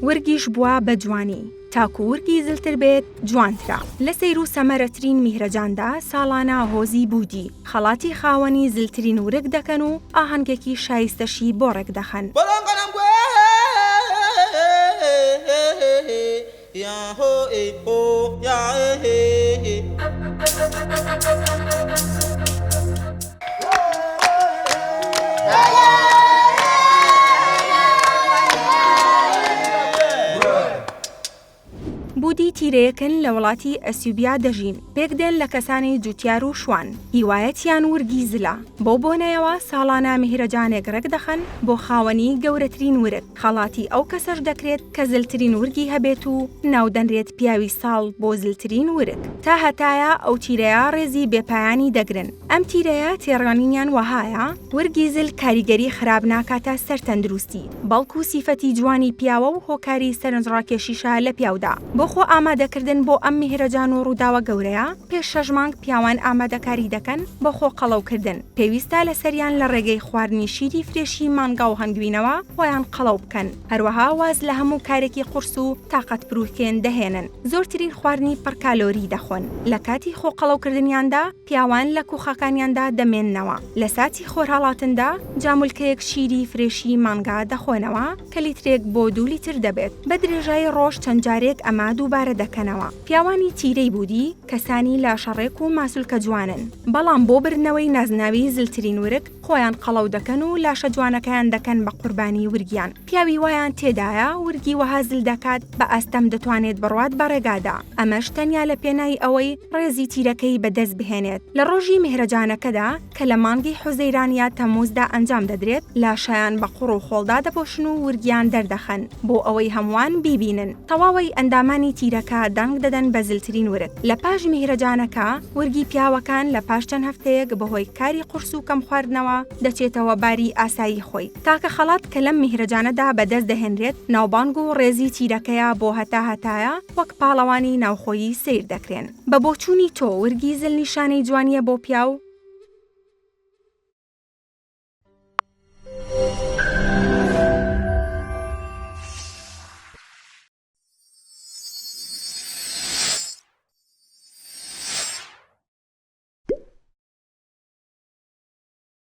ورگیش بووە بە جوانی تاکو ورگی زلتر بێت جوانترا. لە سەیر و سەمەرەترین میهرەجاندا ساڵانە هۆزی بودی خەڵاتی خاوەنی زلترین ورگ دەکەن و ئاهەنگێکی شایستەشی بۆ ڕێک دەخەن. بودی تیرەیەکن لە وڵاتی ئەسیوبیا دەژین، پێک دێن لە کەسانی جوتیار و شوان. هیوایەتیان ورگی زلە. بۆ بۆنەیەوە ساڵانە میهرەجانێک ڕێک دەخەن بۆ خاوەنی گەورەترین ورگ. خەڵاتی ئەو کەسەش دەکرێت کە زلترین ورگی هەبێت و ناودەنرێت پیاوی ساڵ بۆ زلترین ورگ. تا هەتایە ئەو تیرەیە ڕێزی بێپایانی دەگرن. ئەم تیرەیە تێڕانینیان وەهایە ورگی زل کاریگەری خراپ ناکاتە سەر تەندروستی، بەڵکو سیفەتی جوانی پیاوە و هۆکاری سەرنجڕاکێشیشە لە پیاودا. بۆخۆ ئامادەکردن بۆ ئەم میهرەجان و ڕووداوە گەورەیە پێش 6 مانگ پیاوان ئامادەکاری دەکەن بۆ خۆ قەڵەوکردن. پێویستە لە سەریان لە ڕێگەی خواردنی شیری فرێشی مانگا و هەنگوینەوە خۆیان قەڵەو بکەن. هەروەها واز لە هەموو کارێکی قورس و تاقەت بروکێن دەهێنن. زۆرترین خواردنی پڕکالۆری دەخۆن. لە کاتی خۆ قەڵەوکردنیاندا پیاوان لە کوخەکانیاندا دەمێننەوە. لە ساتی خۆرهاڵاتندا جامولکەیەک شیری فرێشی مانگا دەخۆنەوە کە لیترێک بۆ 2 لیتر دەبێت. بە درێژایی ڕۆژ چەند جارێک ئەمە دووبارە دەکەنەوە. پیاوانی تیرەی بودی کەسانی لاشەڕێک و ماسولکە جوانن، بەڵام بۆ برنەوەی نازناوی زلترین ورگ خۆیان قەڵەو دەکەن و لاشە جوانەکەیان دەکەن بە قوربانی ورگیان. پیاوی وایان تێدایە ورگی وەها زل دەکات بە ئەستەم دەتوانێت بڕوات بەڕێگادا. ئەمەش تەنیا لە پێناوی ئەوەی ڕێزی تیرەکەی بەدەست بهێنێت. لە ڕۆژی میهرەجانەکەدا کە لە مانگی حوزەیرانیا تەمووزدا ئەنجام دەدرێت، لاشەیان بە قوڕ و خۆڵدا دەپۆشن و ورگیان دەردەخەن بۆ ئەوەی هەمووان بیبینن. تەواوی ئەندامانی تیرەکە دەنگ دەدەن بە زلترین ورگ. لە پاش میهرەجانەکە ورگی پیاوەکان لە پاش چەند هەفتەیەک بەهۆی کاری قورس و کەم خواردنەوە دەچێتەوە باری ئاسایی خۆی. تاکە خەڵات کە لەم میهرەجانەدا بەدەست دەهێنرێت ناوبانگ و ڕێزی تیرەکەیە بۆ هەتاهەتایە وەک پاڵەوانی ناوخۆیی سیر دەکرێن. بە بۆچوونی تۆ ورگی زل نیشانەی جوانیە بۆ پیاو؟